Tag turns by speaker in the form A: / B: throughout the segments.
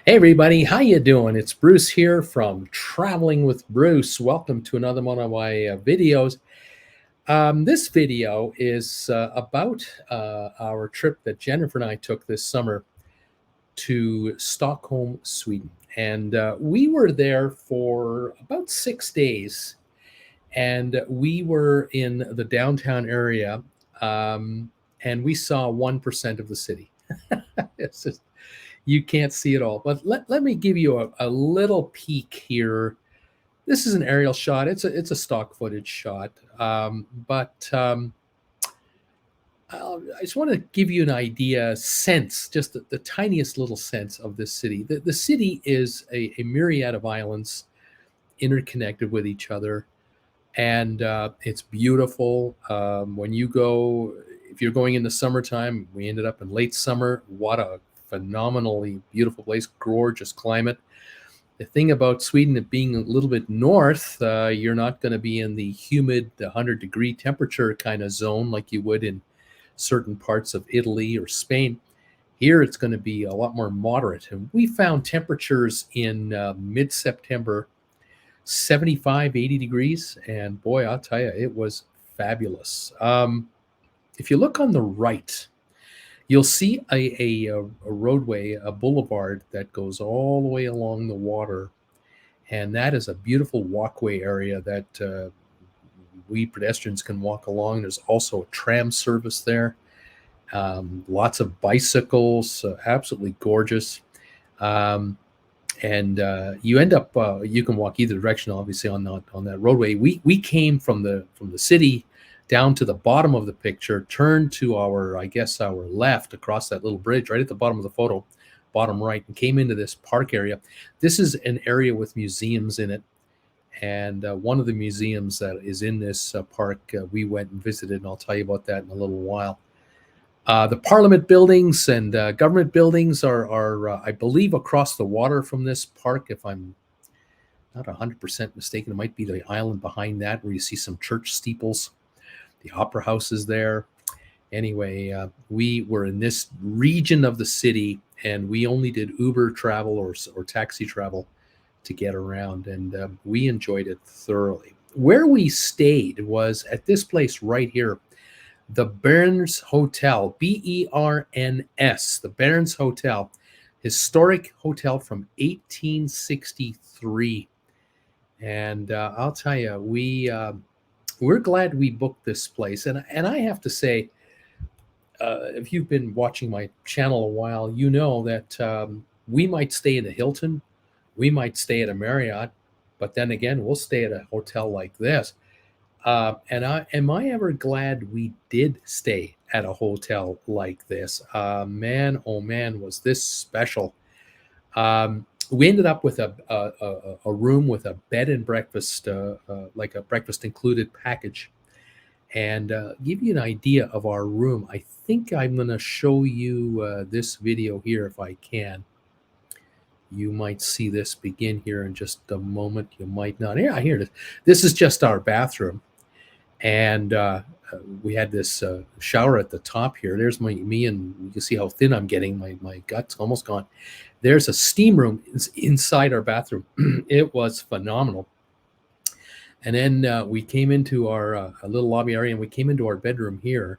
A: Hey everybody, how you doing? It's Bruce here from Traveling with Bruce. Welcome to another one of my videos. This video is about our trip that Jennifer and I took this summer to Stockholm, Sweden. And we were there for about 6 days. And we were in the downtown area, and we saw 1% of the city. It's just, you can't see it all. But let me give you a little peek here. This is an aerial shot. It's a stock footage shot. I just want to give you an idea, sense, just the tiniest little sense of this city. The city is a myriad of islands interconnected with each other. And it's beautiful. When you go, if you're going in the summertime, we ended up in late summer. What a phenomenally beautiful place, gorgeous climate. The thing about Sweden, it being a little bit north, you're not going to be in the humid 100-degree temperature kind of zone like you would in certain parts of Italy or Spain. Here it's going to be a lot more moderate. And we found temperatures in mid-September 75, 80 degrees. And boy, I'll tell you, it was fabulous. If you look on the right, you'll see a roadway, a boulevard that goes all the way along the water. And that is a beautiful walkway area that we pedestrians can walk along. There's also a tram service there. Lots of bicycles, absolutely gorgeous. And you end up, you can walk either direction, obviously, on that roadway. We came from the city down to the bottom of the picture, turned to our left across that little bridge right at the bottom of the photo, bottom right, and came into this park area. This is an area with museums in it. And one of the museums that is in this park, we went and visited, and I'll tell you about that in a little while. The Parliament buildings and government buildings are I believe, across the water from this park. If I'm not 100% mistaken, it might be the island behind that where you see some church steeples. The opera house is there. Anyway, we were in this region of the city, and we only did Uber travel or taxi travel to get around, and we enjoyed it thoroughly. Where we stayed was at this place right here, the Berns Hotel, B-E-R-N-S, the Berns Hotel, historic hotel from 1863. And I'll tell you, we're glad we booked this place. And I have to say, if you've been watching my channel a while, you know that we might stay in a Hilton, we might stay at a Marriott, but then again, we'll stay at a hotel like this. And am I ever glad we did stay at a hotel like this? Man, oh man, was this special. We ended up with a room with a bed and breakfast, like a breakfast included package. And give you an idea of our room, I think I'm going to show you this video here if I can. You might see this begin here in just a moment. You might not. Yeah, here it is. This is just our bathroom. And we had this shower at the top here. There's me, and you can see how thin I'm getting. My gut's almost gone. There's a steam room inside our bathroom. It was phenomenal. And then we came into our a little lobby area, and we came into our bedroom here.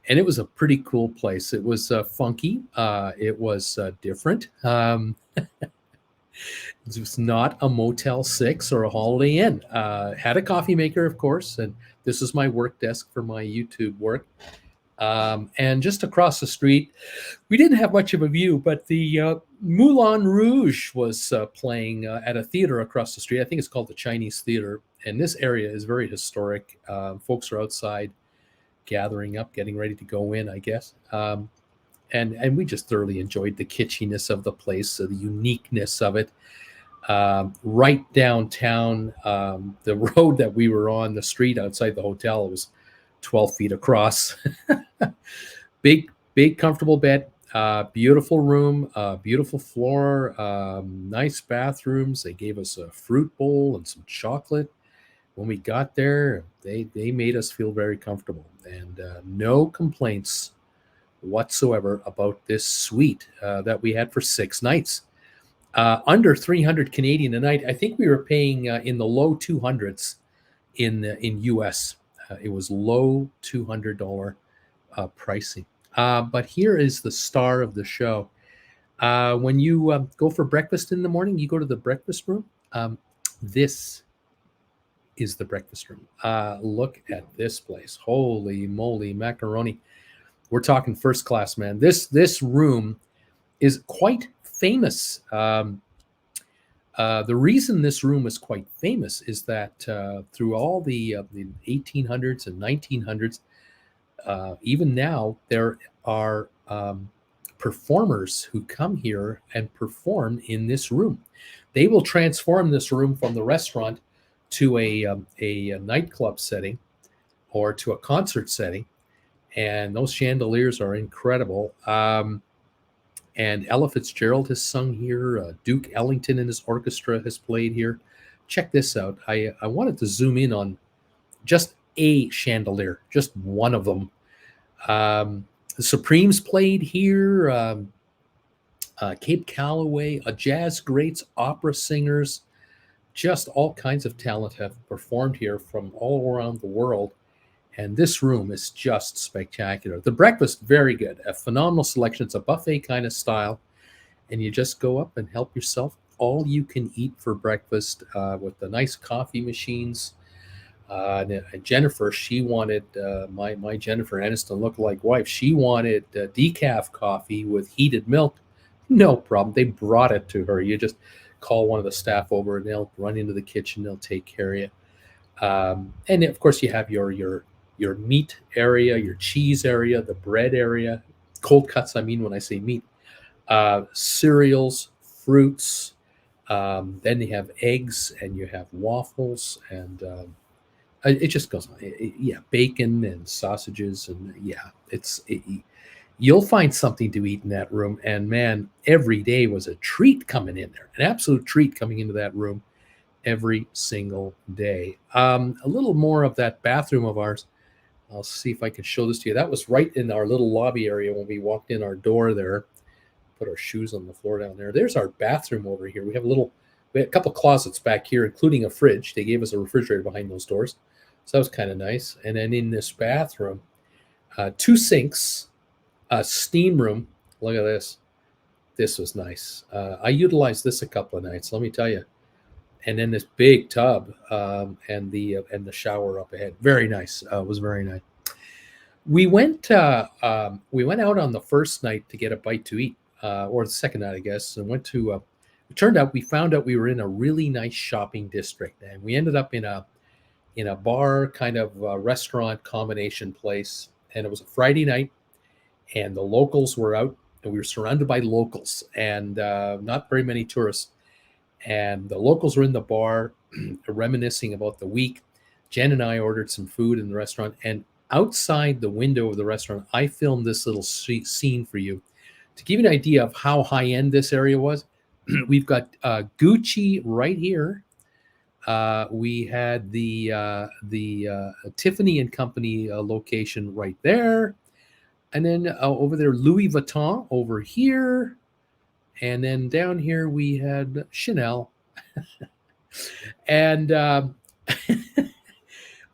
A: And it was a pretty cool place. It was funky. It was different. It was not a Motel 6 or a Holiday Inn. Had a coffee maker, of course, and this is my work desk for my YouTube work. And just across the street, we didn't have much of a view, but the Moulin Rouge was playing at a theater across the street. I think it's called the Chinese Theater, and this area is very historic. Folks are outside gathering up, getting ready to go in, I guess. And we just thoroughly enjoyed the kitschiness of the place, the uniqueness of it. Right downtown, the road that we were on, the street outside the hotel, it was 12 feet across. Big, comfortable bed, beautiful room, beautiful floor, nice bathrooms. They gave us a fruit bowl and some chocolate. When we got there, they made us feel very comfortable, and no complaints whatsoever about this suite that we had for 6 nights. Under 300 Canadian a night. I think we were paying in the low 200s in US. It was low $200 pricing. But here is the star of the show. When you go for breakfast in the morning, you go to the breakfast room. This is the breakfast room. Look at this place. Holy moly, macaroni. We're talking first class, man. This room is quite famous. The reason this room is quite famous is that through all the 1800s and 1900s, even now, there are performers who come here and perform in this room. They will transform this room from the restaurant to a nightclub setting or to a concert setting, and those chandeliers are incredible. And Ella Fitzgerald has sung here. Duke Ellington and his orchestra has played here. Check this out. I wanted to zoom in on just a chandelier, just one of them. The Supremes played here. Cape Calloway, jazz greats, opera singers, just all kinds of talent have performed here from all around the world. And this room is just spectacular. The breakfast, very good. A phenomenal selection. It's a buffet kind of style. And you just go up and help yourself all you can eat for breakfast with the nice coffee machines. Jennifer, she wanted, my Jennifer Aniston lookalike wife, she wanted decaf coffee with heated milk. No problem. They brought it to her. You just call one of the staff over and they'll run into the kitchen. They'll take care of you. And of course, you have your meat area, your cheese area, the bread area, cold cuts. I mean, when I say meat, cereals, fruits. Then you have eggs and you have waffles and it just goes on. Yeah, bacon and sausages and yeah, you'll find something to eat in that room. And man, every day was a treat coming in there, an absolute treat coming into that room every single day. A little more of that bathroom of ours. I'll see if I can show this to you. That was right in our little lobby area when we walked in our door there. Put our shoes on the floor down there. There's our bathroom over here. We have a couple closets back here, including a fridge. They gave us a refrigerator behind those doors. So that was kind of nice. And then in this bathroom, 2 sinks, a steam room. Look at this. This was nice. I utilized this a couple of nights, let me tell you. And then this big tub and the shower up ahead. Very nice. It was very nice. We went out on the first night to get a bite to eat, or the second night, I guess, and went to. It turned out we found out we were in a really nice shopping district, and we ended up in a bar kind of restaurant combination place, and it was a Friday night, and the locals were out, and we were surrounded by locals, and not very many tourists. And the locals were in the bar reminiscing about the week. Jen and I ordered some food in the restaurant, and outside the window of the restaurant, I filmed this little scene for you to give you an idea of how high end this area was. We've got Gucci right here. We had the Tiffany and Company location right there, and then over there Louis Vuitton over here. And then down here we had Chanel. And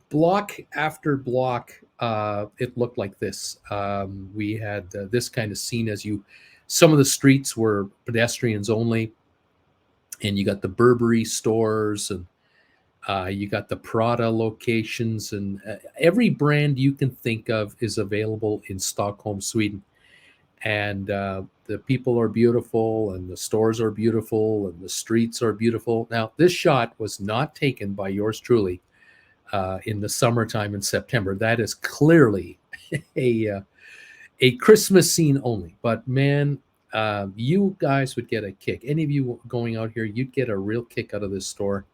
A: block after block, it looked like this. We had this kind of scene some of the streets were pedestrians only. And you got the Burberry stores and you got the Prada locations. And every brand you can think of is available in Stockholm, Sweden. And the people are beautiful and the stores are beautiful and the streets are beautiful. Now, this shot was not taken by yours truly in the summertime in September. That is clearly a Christmas scene only. But man, you guys would get a kick. Any of you going out here, you'd get a real kick out of this store.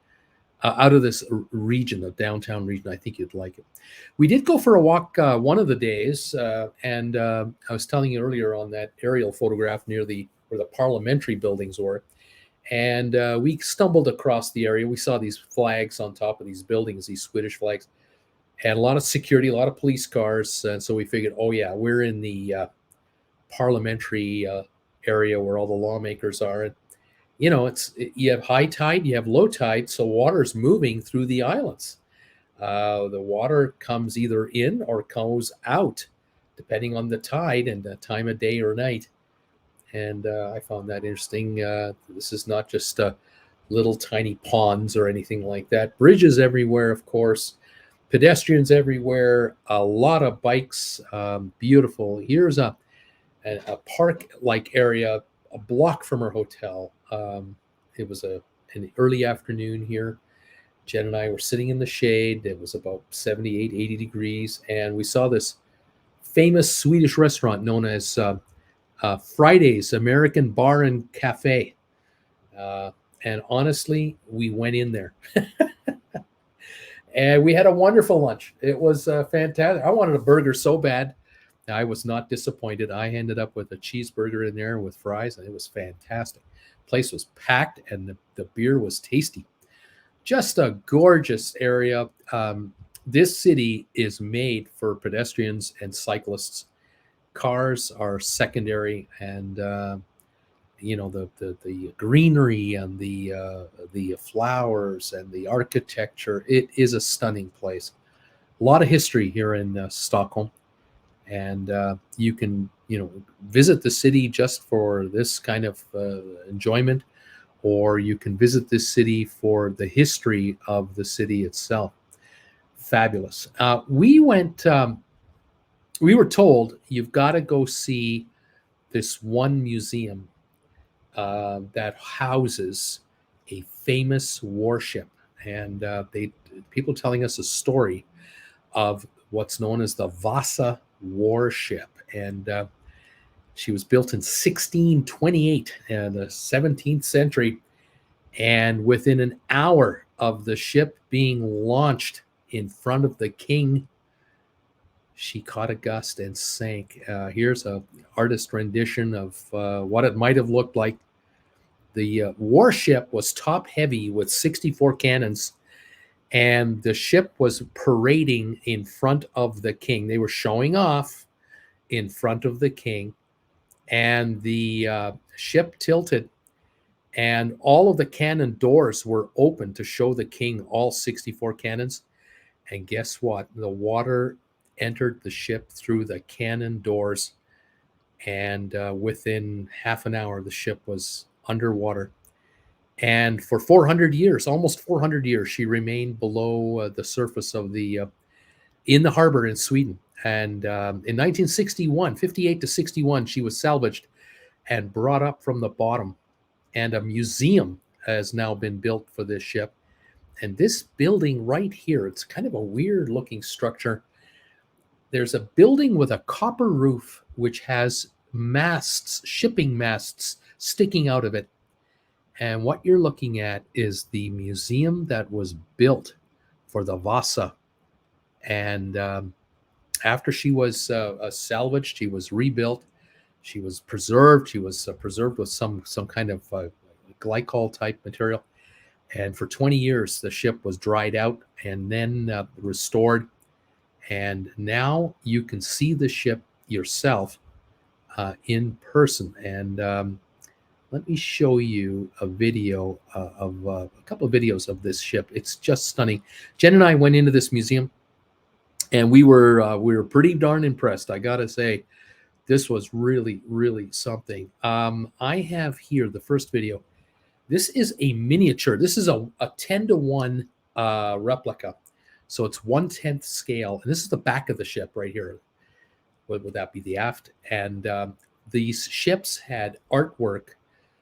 A: Out of this region, the downtown region. I think you'd like it. We did go for a walk one of the days, and I was telling you earlier on that aerial photograph near where the parliamentary buildings were, and we stumbled across the area. We saw these flags on top of these buildings, these Swedish flags, and a lot of security, a lot of police cars, and so we figured, oh yeah, we're in the parliamentary area where all the lawmakers are. you have high tide, you have low tide, so water's moving through the islands. The water comes either in or goes out, depending on the tide and the time of day or night. And I found that interesting. This is not just little tiny ponds or anything like that. Bridges everywhere, of course. Pedestrians everywhere. A lot of bikes. Beautiful. Here's a park-like area a block from our hotel. It was an early afternoon here. Jen and I were sitting in the shade. It was about 78, 80 degrees, and we saw this famous Swedish restaurant known as Friday's American Bar and Cafe. And honestly, we went in there. And we had a wonderful lunch. It was fantastic. I wanted a burger so bad. I was not disappointed. I ended up with a cheeseburger in there with fries, and it was fantastic. Place was packed, and the beer was tasty. Just a gorgeous area. This city is made for pedestrians and cyclists. Cars are secondary, and the greenery and the flowers and the architecture. It is a stunning place. A lot of history here in Stockholm, and you can visit the city just for this kind of enjoyment, or you can visit this city for the history of the city itself. Fabulous. We went. We were told you've got to go see this one museum that houses a famous warship, and people telling us a story of what's known as the Vasa warship, and she was built in 1628 in the 17th century, and within an hour of the ship being launched in front of the king, she caught a gust and sank. Here's a artist rendition of what it might have looked like. The warship was top heavy with 64 cannons, and the ship was parading in front of the king. They were showing off in front of the king, and the ship tilted, and all of the cannon doors were open to show the king all 64 cannons. And guess what? The water entered the ship through the cannon doors, and within half an hour, the ship was underwater. And for 400 years, almost 400 years, she remained below the surface of in the harbor in Sweden. And in 1961, 58 to 61, she was salvaged and brought up from the bottom. And a museum has now been built for this ship. And this building right here, it's kind of a weird looking structure. There's a building with a copper roof, which has masts, shipping masts sticking out of it. And what you're looking at is the museum that was built for the Vasa. And after she was salvaged, she was rebuilt. She was preserved. She was preserved with some kind of glycol type material. And for 20 years, the ship was dried out and then restored. And now you can see the ship yourself in person. And let me show you a video of a couple of videos of this ship. It's just stunning. Jen and I went into this museum, and we were pretty darn impressed. I gotta say, this was really, really something. I have here the first video. This is a miniature. This is a 10-to-1 replica. So it's 1/10 scale. And this is the back of the ship right here. Would that be the aft? And these ships had artwork.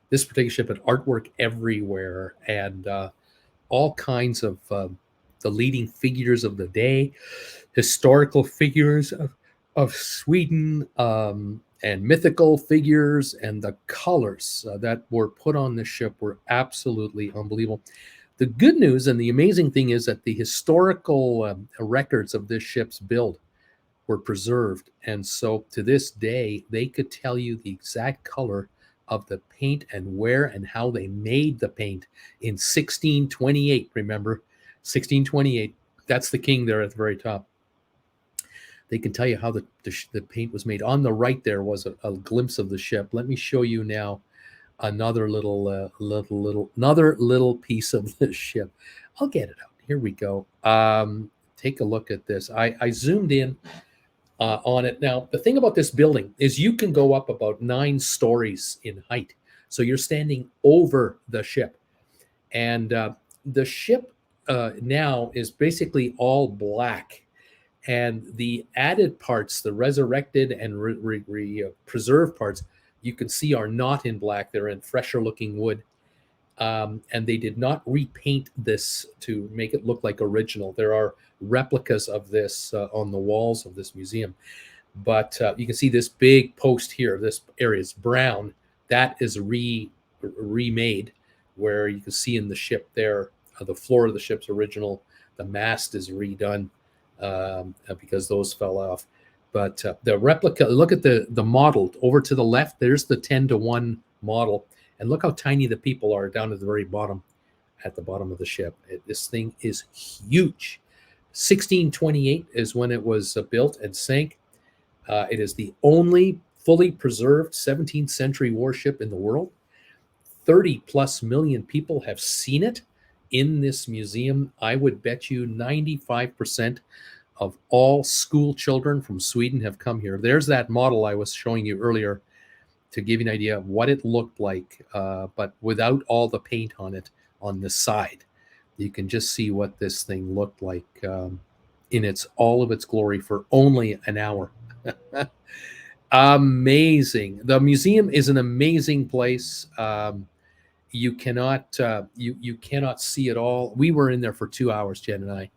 A: This particular ship had artwork everywhere, and all kinds of the leading figures of the day, historical figures of Sweden, and mythical figures, and the colors that were put on this ship were absolutely unbelievable. The good news and the amazing thing is that the historical records of this ship's build were preserved. And so to this day, they could tell you the exact color of the paint and where and how they made the paint in 1628. Remember, 1628, that's the king there at the very top. They can tell you how the paint was made. On the right there was a glimpse of the ship. Let me show you now another another little piece of the ship. I'll get it out. Here we go. Take a look at this. I zoomed in on it. Now, the thing about this building is you can go up about 9 stories in height. So you're standing over the ship. And the ship now is basically all black. And the added parts, the resurrected and preserved parts, you can see are not in black. They're in fresher looking wood. And they did not repaint this to make it look like original. There are replicas of this on the walls of this museum. But you can see this big post here. This area is brown. That is remade, where you can see in the ship there, the floor of the ship's original. The mast is redone because those fell off. But the replica, look at the model over to the left. There's the 10-to-1 model. And look how tiny the people are down at the very bottom, at the bottom of the ship. This thing is huge. 1628 is when it was built and sank. It is the only fully preserved 17th century warship in the world. 30 plus million people have seen it in this museum. I would bet you 95% of all school children from Sweden have come here. There's that model I was showing you earlier to give you an idea of what it looked like, but without all the paint on it on the side. You can just see what this thing looked like in all of its glory for only an hour. Amazing. The museum is an amazing place. You cannot you cannot see it all. We were in there for 2 hours, Jen and I,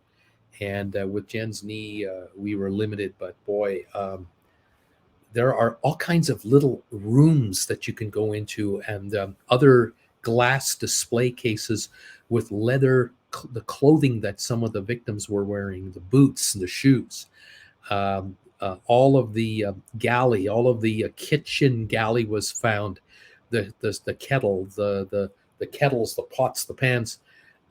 A: and with Jen's knee, we were limited. But boy, there are all kinds of little rooms that you can go into, and other glass display cases with leather, the clothing that some of the victims were wearing, the boots and the shoes. All of the galley, all of the kitchen galley was found. The kettle, the kettles, the pots, the pans.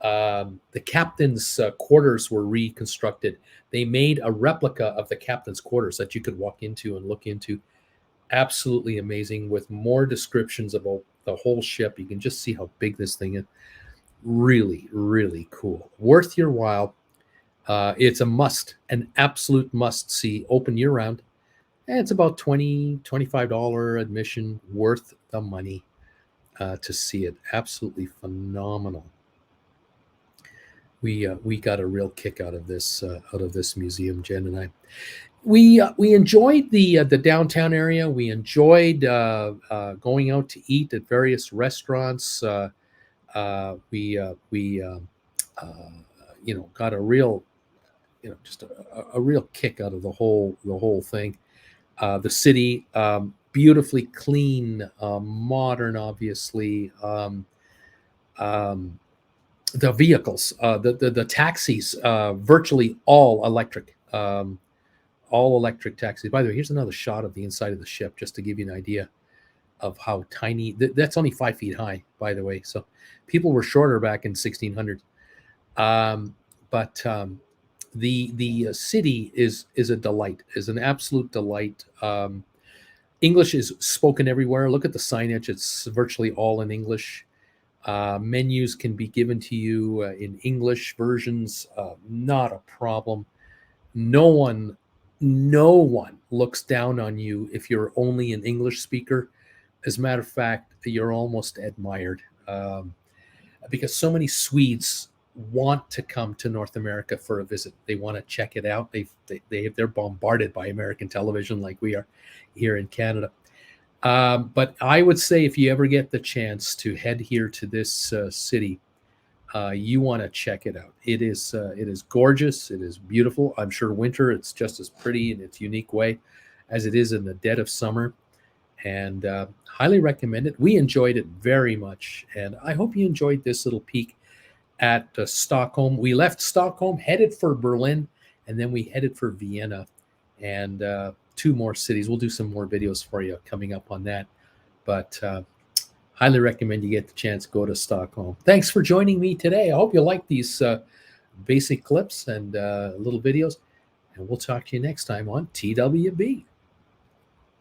A: The captain's quarters were reconstructed. They made a replica of the captain's quarters that you could walk into and look into. Absolutely amazing, with more descriptions about the whole ship. You can just see how big this thing is. Really, really cool. Worth your while. It's a must, an absolute must see, open year round. And it's about $25 admission, worth the money to see it. Absolutely phenomenal. We got a real kick out of this museum, Jen and I. We enjoyed the downtown area. We enjoyed going out to eat at various restaurants. We got a real, just a real kick out of the whole thing. The city, beautifully clean, modern, obviously. The vehicles, the taxis, virtually all electric. All electric taxis. By the way, here's another shot of the inside of the ship, just to give you an idea of how tiny. That's only 5 feet high, by the way. So people were shorter back in 1600. But the city is a delight, is an absolute delight. English is spoken everywhere. Look at the signage; it's virtually all in English. Menus can be given to you in English versions. Not a problem. No one looks down on you if you're only an English speaker. As a matter of fact, you're almost admired, because so many Swedes want to come to North America for a visit. They want to check it out. They're bombarded by American television like we are here in Canada. But I would say if you ever get the chance to head here to this city, you want to check it out. It is gorgeous. It is beautiful. I'm sure winter it's just as pretty in its unique way as it is in the dead of summer. And highly recommend it. We enjoyed it very much, and I hope you enjoyed this little peek at Stockholm. We left Stockholm, headed for Berlin, and then we headed for Vienna, and 2 more cities. We'll do some more videos for you coming up on that, but highly recommend you get the chance, go to Stockholm. Thanks for joining me today. I hope you like these basic clips and little videos, and we'll talk to you next time on TWB.